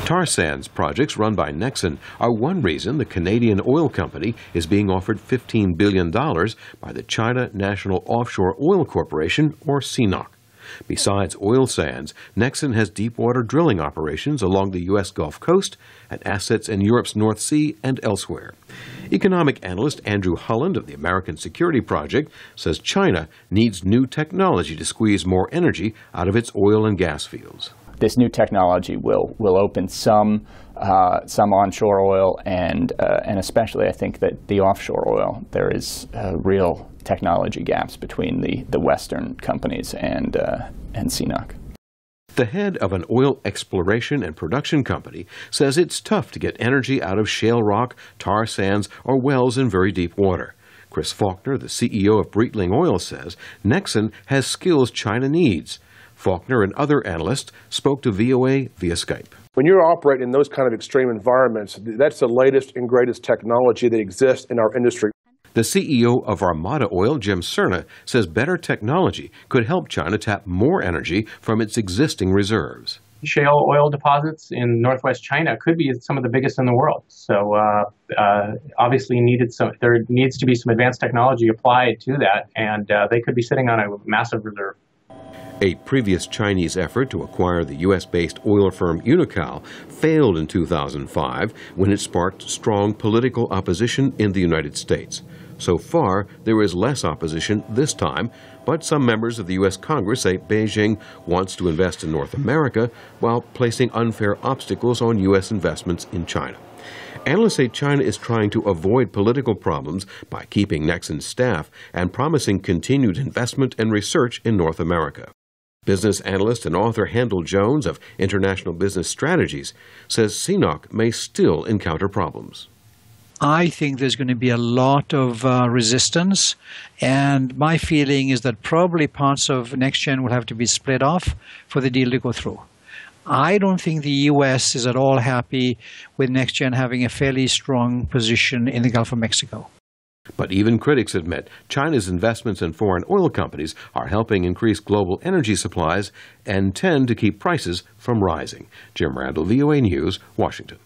Tar sands projects run by Nexen are one reason the Canadian oil company is being offered $15 billion by the China National Offshore Oil Corporation, or CNOOC. Besides oil sands, Nexen has deepwater drilling operations along the U.S. Gulf Coast and assets in Europe's North Sea and elsewhere. Economic analyst Andrew Holland of the American Security Project says China needs new technology to squeeze more energy out of its oil and gas fields. This new technology will open some onshore oil and especially I think that the offshore oil, there is real technology gaps between the Western companies and CNOOC. The head of an oil exploration and production company says it's tough to get energy out of shale rock, tar sands, or wells in very deep water. Chris Faulkner, the CEO of BREITLING Oil, says Nexen has skills China needs. Faulkner and other analysts spoke to VOA via Skype. When you're operating in those kind of extreme environments, that's the latest and greatest technology that exists in our industry. The CEO of Armada Oil, Jim Cerna, says better technology could help China tap more energy from its existing reserves. Shale oil deposits in northwest China could be some of the biggest in the world. So obviously there needs to be some advanced technology applied to that, and they could be sitting on a massive reserve. A previous Chinese effort to acquire the U.S.-based oil firm Unocal failed in 2005 when it sparked strong political opposition in the United States. So far, there is less opposition this time, but some members of the U.S. Congress say Beijing wants to invest in North America while placing unfair obstacles on U.S. investments in China. Analysts say China is trying to avoid political problems by keeping Nexen's staff and promising continued investment and research in North America. Business analyst and author Handel Jones of International Business Strategies says CNOOC may still encounter problems. I think there's going to be a lot of resistance, and my feeling is that probably parts of NextGen will have to be split off for the deal to go through. I don't think the U.S. is at all happy with NextGen having a fairly strong position in the Gulf of Mexico. But even critics admit China's investments in foreign oil companies are helping increase global energy supplies and tend to keep prices from rising. Jim Randle, VOA News, Washington.